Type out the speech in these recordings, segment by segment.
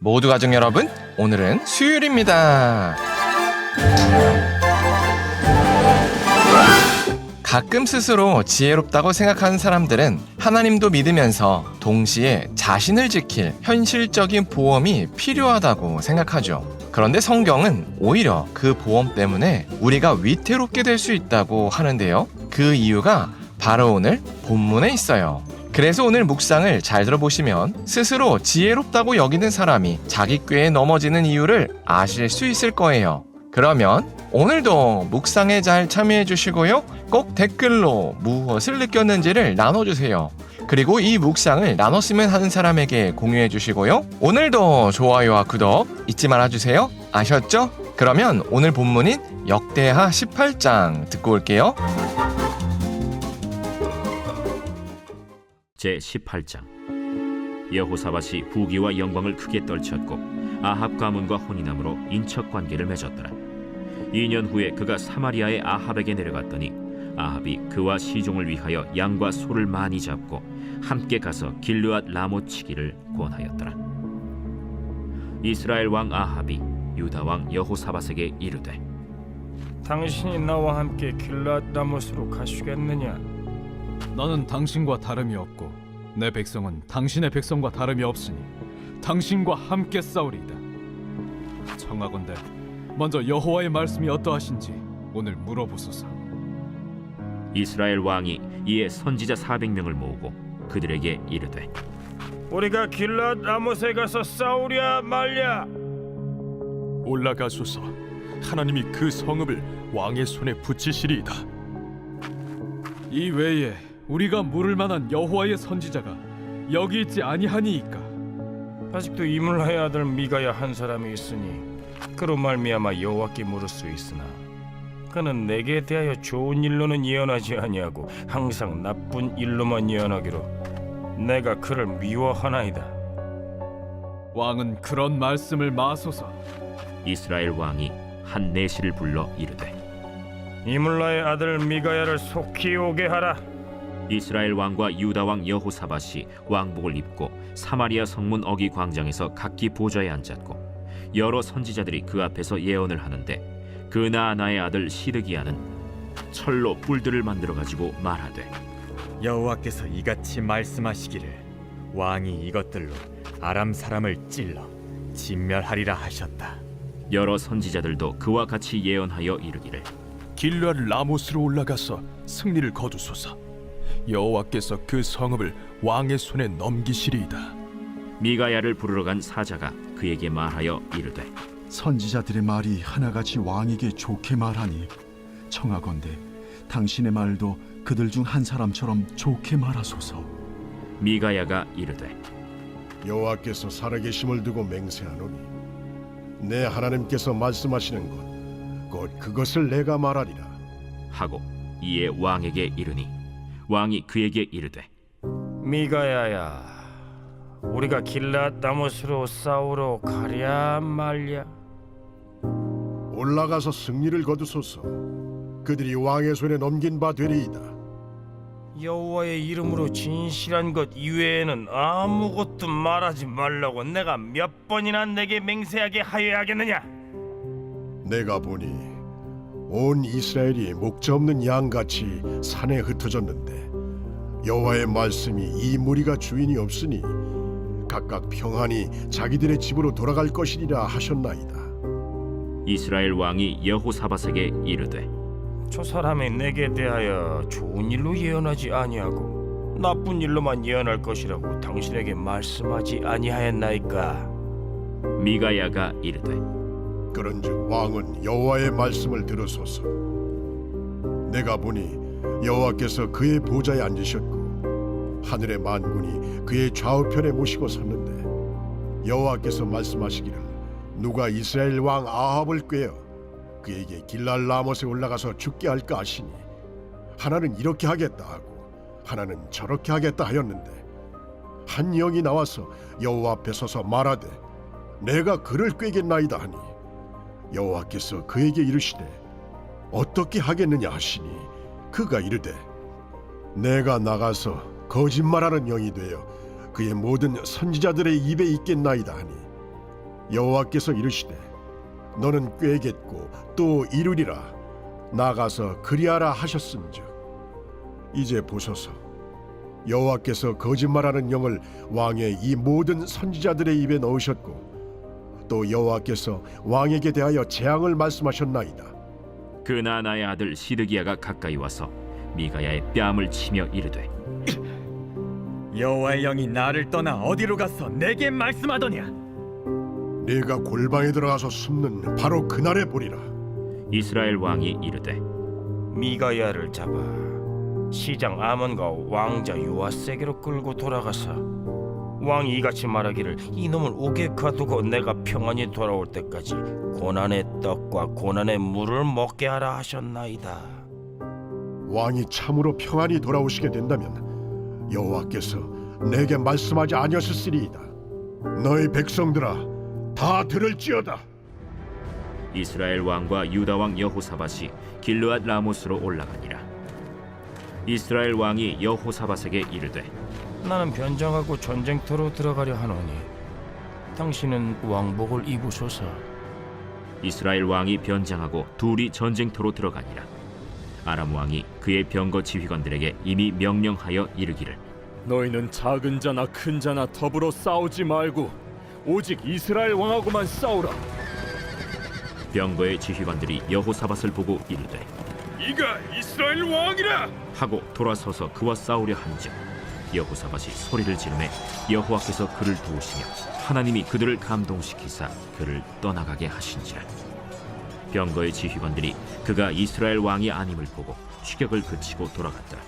모두 가족 여러분, 오늘은 수요일입니다. 가끔 스스로 지혜롭다고 생각하는 사람들은 하나님도 믿으면서 동시에 자신을 지킬 현실적인 보험이 필요하다고 생각하죠. 그런데 성경은 오히려 그 보험 때문에 우리가 위태롭게 될 수 있다고 하는데요. 그 이유가 바로 오늘 본문에 있어요. 그래서 오늘 묵상을 잘 들어보시면 스스로 지혜롭다고 여기는 사람이 자기 꾀에 넘어지는 이유를 아실 수 있을 거예요. 그러면 오늘도 묵상에 잘 참여해 주시고요. 꼭 댓글로 무엇을 느꼈는지를 나눠주세요. 그리고 이 묵상을 나눴으면 하는 사람에게 공유해 주시고요. 오늘도 좋아요와 구독 잊지 말아주세요. 아셨죠? 그러면 오늘 본문인 역대하 18장 듣고 올게요. 제18장. 여호사밧이 부귀와 영광을 크게 떨쳤고 아합 가문과 혼인함으로 인척관계를 맺었더라. 2년 후에 그가 사마리아의 아합에게 내려갔더니 아합이 그와 시종을 위하여 양과 소를 많이 잡고 함께 가서 길르앗 라못 치기를 권하였더라. 이스라엘 왕 아합이 유다 왕 여호사밧에게 이르되, 당신이 나와 함께 길르앗 라못으로 가시겠느냐? 나는 당신과 다름이 없고 내 백성은 당신의 백성과 다름이 없으니 당신과 함께 싸우리이다. 청하건대 먼저 여호와의 말씀이 어떠하신지 오늘 물어보소서. 이스라엘 왕이 이에 선지자 400명을 모으고 그들에게 이르되, 우리가 길르앗 라못에 가서 싸우랴 말랴? 올라가소서. 하나님이 그 성읍을 왕의 손에 붙이시리이다. 이 외에 우리가 물을 만한 여호와의 선지자가 여기 있지 아니하니이까? 아직도 이물라의 아들 미가야 한 사람이 있으니 그로 말미암아 여호와께 물을 수 있으나 그는 내게 대하여 좋은 일로는 예언하지 아니하고 항상 나쁜 일로만 예언하기로 내가 그를 미워하나이다. 왕은 그런 말씀을 마소서. 이스라엘 왕이 한 내시를 불러 이르되, 이물라의 아들 미가야를 속히 오게 하라. 이스라엘 왕과 유다 왕 여호사밧이 왕복을 입고 사마리아 성문 어기 광장에서 각기 보좌에 앉았고 여러 선지자들이 그 앞에서 예언을 하는데 그나아나의 아들 시드기야는 철로 뿔들을 만들어 가지고 말하되, 여호와께서 이같이 말씀하시기를 왕이 이것들로 아람 사람을 찔러 진멸하리라 하셨다. 여러 선지자들도 그와 같이 예언하여 이르기를, 길르앗 라못으로 올라가서 승리를 거두소서. 여호와께서 그 성읍을 왕의 손에 넘기시리이다. 미가야를 부르러 간 사자가 그에게 말하여 이르되, 선지자들의 말이 하나같이 왕에게 좋게 말하니 청하건대 당신의 말도 그들 중 한 사람처럼 좋게 말하소서. 미가야가 이르되, 여호와께서 살아계심을 두고 맹세하노니 내 하나님께서 말씀하시는 곧 그것을 내가 말하리라 하고 이에 왕에게 이르니 왕이 그에게 이르되, 미가야야, 우리가 길르앗 라못으로 싸우러 가랴 말랴? 올라가서 승리를 거두소서. 그들이 왕의 손에 넘긴 바 되리이다. 여호와의 이름으로 진실한 것 이외에는 아무것도 말하지 말라고 내가 몇 번이나 내게 맹세하게 하여야 하겠느냐? 내가 보니 온 이스라엘이 목자 없는 양같이 산에 흩어졌는데 여호와의 말씀이 이 무리가 주인이 없으니 각각 평안히 자기들의 집으로 돌아갈 것이리라 하셨나이다. 이스라엘 왕이 여호사밧에게 이르되, 저 사람이 내게 대하여 좋은 일로 예언하지 아니하고 나쁜 일로만 예언할 것이라고 당신에게 말씀하지 아니하였나이까? 미가야가 이르되, 그런즉 왕은 여호와의 말씀을 들으소서. 내가 보니 여호와께서 그의 보좌에 앉으셨고 하늘의 만군이 그의 좌우편에 모시고 섰는데 여호와께서 말씀하시기를 누가 이스라엘 왕 아합을 꾀어 그에게 길르앗 라못에 올라가서 죽게 할까 하시니 하나는 이렇게 하겠다 하고 하나는 저렇게 하겠다 하였는데 한 영이 나와서 여호와 앞에 서서 말하되 내가 그를 꾀겠나이다 하니 여호와께서 그에게 이르시되 어떻게 하겠느냐 하시니 그가 이르되 내가 나가서 거짓말하는 영이 되어 그의 모든 선지자들의 입에 있겠나이다 하니 여호와께서 이르시되 너는 꾀겠고 또 이루리라 나가서 그리하라 하셨음즉 이제 보소서 여호와께서 거짓말하는 영을 왕의 이 모든 선지자들의 입에 넣으셨고 또 여호와께서 왕에게 대하여 재앙을 말씀하셨나이다. 그 나나의 아들 시드기야가 가까이 와서 미가야의 뺨을 치며 이르되 여호와의 영이 나를 떠나 어디로 가서 내게 말씀하더냐? 네가 골방에 들어가서 숨는 바로 그날에 보리라. 이스라엘 왕이 이르되 미가야를 잡아 시장 아몬과 왕자 요아세게로 끌고 돌아가서 왕이 이같이 말하기를 이놈을 옥에 가두고 내가 평안히 돌아올 때까지 고난의 떡과 고난의 물을 먹게 하라 하셨나이다. 왕이 참으로 평안히 돌아오시게 된다면 여호와께서 내게 말씀하지 아니하셨으리이다. 너희 백성들아 다 들을지어다. 이스라엘 왕과 유다 왕 여호사밧이 길르앗 라모스로 올라가니라. 이스라엘 왕이 여호사밧에게 이르되 나는 변장하고 전쟁터로 들어가려 하노니 당신은 왕복을 입으소서. 이스라엘 왕이 변장하고 둘이 전쟁터로 들어가니라. 아람 왕이 그의 병거 지휘관들에게 이미 명령하여 이르기를 너희는 작은 자나 큰 자나 더불어 싸우지 말고 오직 이스라엘 왕하고만 싸우라. 병거의 지휘관들이 여호사밧을 보고 이르되 이가 이스라엘 왕이라 하고 돌아서서 그와 싸우려 한즉 여호사밧이 소리를 지르매 여호와께서 그를 도우시며 하나님이 그들을 감동시키사 그를 떠나가게 하신지라. 병거의 지휘관들이 그가 이스라엘 왕이 아님을 보고 추격을 그치고 돌아갔더라.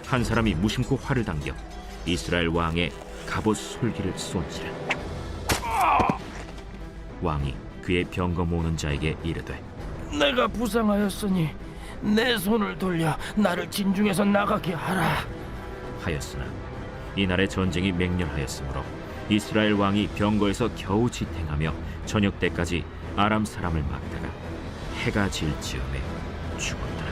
한 사람이 무심코 활을 당겨 이스라엘 왕의 갑옷 솔기를 쏜지라. 왕이 그의 병거 모는 자에게 이르되 내가 부상하였으니 내 손을 돌려 나를 진중에서 나가게 하라 하였으나 이날의 전쟁이 맹렬하였으므로 이스라엘 왕이 병거에서 겨우 지탱하며 저녁 때까지 아람 사람을 막다가 해가 질 즈음에 죽었더라.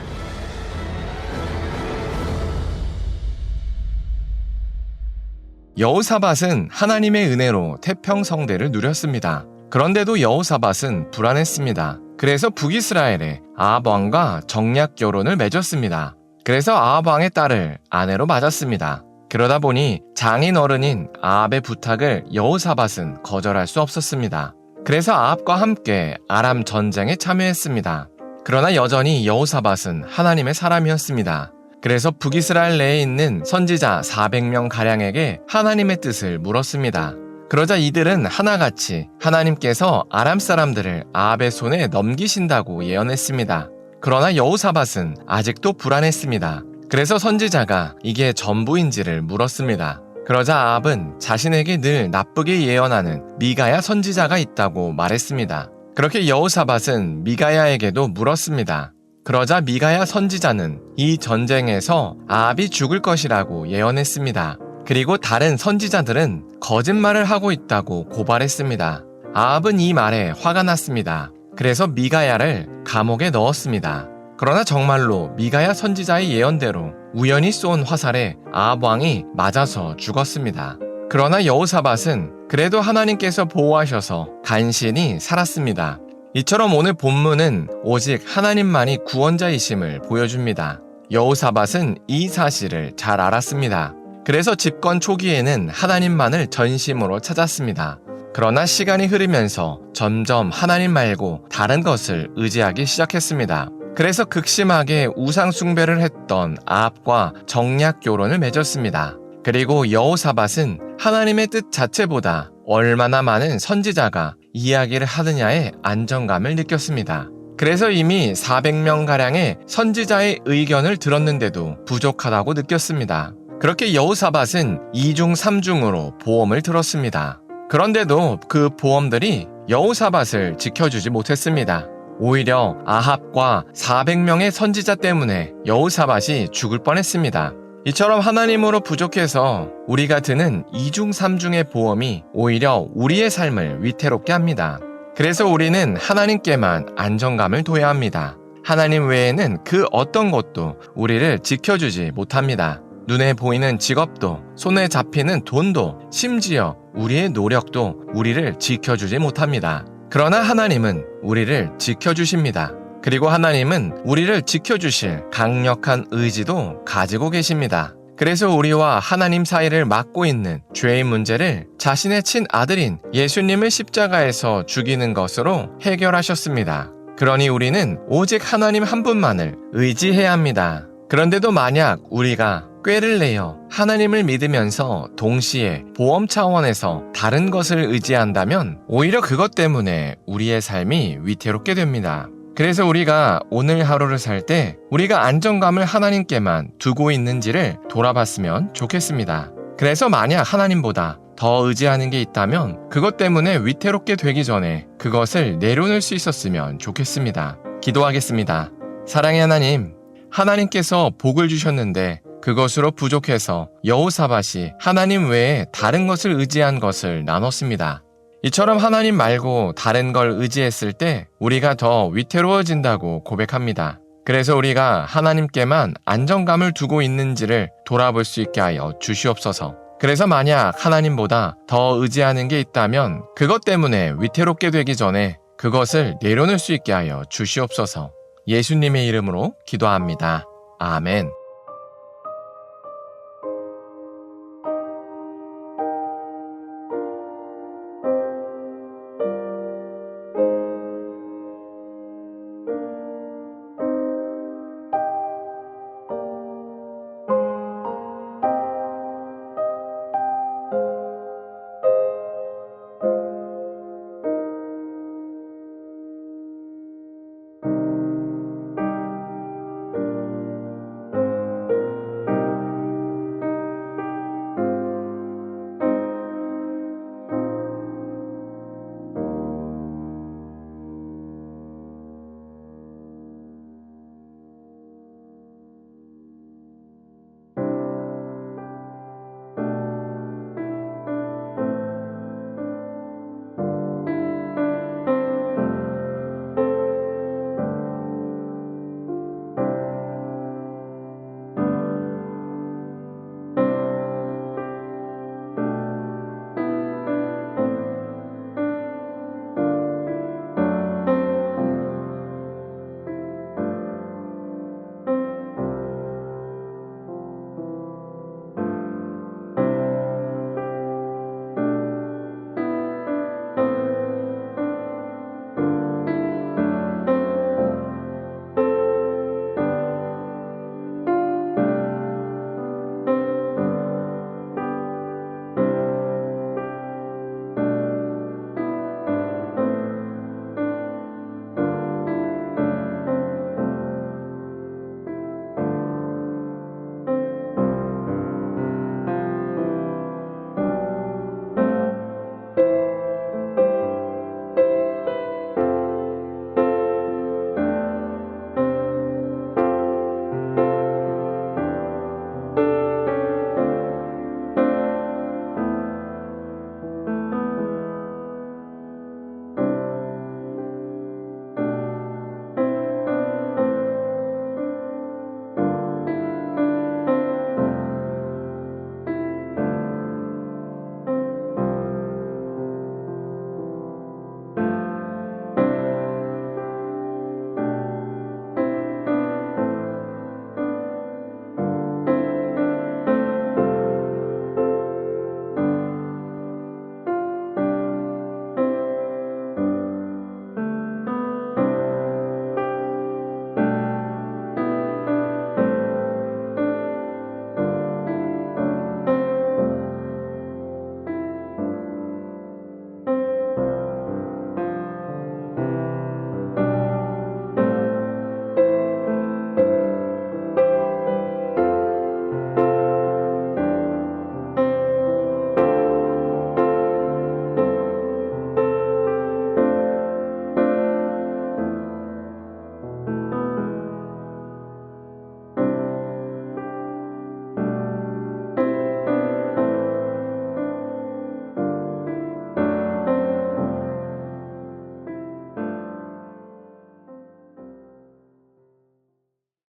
여호사밧은 하나님의 은혜로 태평성대를 누렸습니다. 그런데도 여호사밧은 불안했습니다. 그래서 북이스라엘에 아합 왕과 정략 결혼을 맺었습니다. 그래서 아합 왕의 딸을 아내로 맞았습니다. 그러다 보니 장인 어른인 아합의 부탁을 여호사밧은 거절할 수 없었습니다. 그래서 아합과 함께 아람 전쟁에 참여했습니다. 그러나 여전히 여호사밧은 하나님의 사람이었습니다. 그래서 북이스라엘 내에 있는 선지자 400명가량에게 하나님의 뜻을 물었습니다. 그러자 이들은 하나같이 하나님께서 아람 사람들을 아합의 손에 넘기신다고 예언했습니다. 그러나 여호사밧은 아직도 불안했습니다. 그래서 선지자가 이게 전부인지를 물었습니다. 그러자 아합은 자신에게 늘 나쁘게 예언하는 미가야 선지자가 있다고 말했습니다. 그렇게 여호사밧은 미가야에게도 물었습니다. 그러자 미가야 선지자는 이 전쟁에서 아합이 죽을 것이라고 예언했습니다. 그리고 다른 선지자들은 거짓말을 하고 있다고 고발했습니다. 아합은 이 말에 화가 났습니다. 그래서 미가야를 감옥에 넣었습니다. 그러나 정말로 미가야 선지자의 예언대로 우연히 쏜 화살에 아합 왕이 맞아서 죽었습니다. 그러나 여호사밧은 그래도 하나님께서 보호하셔서 간신히 살았습니다. 이처럼 오늘 본문은 오직 하나님만이 구원자이심을 보여줍니다. 여호사밧은 이 사실을 잘 알았습니다. 그래서 집권 초기에는 하나님만을 전심으로 찾았습니다. 그러나 시간이 흐르면서 점점 하나님 말고 다른 것을 의지하기 시작했습니다. 그래서 극심하게 우상 숭배를 했던 아합과 정략 결혼을 맺었습니다. 그리고 여호사밧은 하나님의 뜻 자체보다 얼마나 많은 선지자가 이야기를 하느냐에 안정감을 느꼈습니다. 그래서 이미 400명가량의 선지자의 의견을 들었는데도 부족하다고 느꼈습니다. 그렇게 여호사밧은 2중 3중으로 보험을 들었습니다. 그런데도 그 보험들이 여호사밧을 지켜주지 못했습니다. 오히려 아합과 400명의 선지자 때문에 여호사밧이 죽을 뻔했습니다. 이처럼 하나님으로 부족해서 우리가 드는 2중 3중의 보험이 오히려 우리의 삶을 위태롭게 합니다. 그래서 우리는 하나님께만 안정감을 둬야 합니다. 하나님 외에는 그 어떤 것도 우리를 지켜주지 못합니다. 눈에 보이는 직업도, 손에 잡히는 돈도, 심지어 우리의 노력도 우리를 지켜주지 못합니다. 그러나 하나님은 우리를 지켜주십니다. 그리고 하나님은 우리를 지켜주실 강력한 의지도 가지고 계십니다. 그래서 우리와 하나님 사이를 막고 있는 죄의 문제를 자신의 친아들인 예수님을 십자가에서 죽이는 것으로 해결하셨습니다. 그러니 우리는 오직 하나님 한 분만을 의지해야 합니다. 그런데도 만약 우리가 꾀를 내어 하나님을 믿으면서 동시에 보험 차원에서 다른 것을 의지한다면 오히려 그것 때문에 우리의 삶이 위태롭게 됩니다. 그래서 우리가 오늘 하루를 살 때 우리가 안정감을 하나님께만 두고 있는지를 돌아봤으면 좋겠습니다. 그래서 만약 하나님보다 더 의지하는 게 있다면 그것 때문에 위태롭게 되기 전에 그것을 내려놓을 수 있었으면 좋겠습니다. 기도하겠습니다. 사랑의 하나님, 하나님께서 복을 주셨는데 그것으로 부족해서 여호사밧이 하나님 외에 다른 것을 의지한 것을 나눴습니다. 이처럼 하나님 말고 다른 걸 의지했을 때 우리가 더 위태로워진다고 고백합니다. 그래서 우리가 하나님께만 안정감을 두고 있는지를 돌아볼 수 있게 하여 주시옵소서. 그래서 만약 하나님보다 더 의지하는 게 있다면 그것 때문에 위태롭게 되기 전에 그것을 내려놓을 수 있게 하여 주시옵소서. 예수님의 이름으로 기도합니다. 아멘.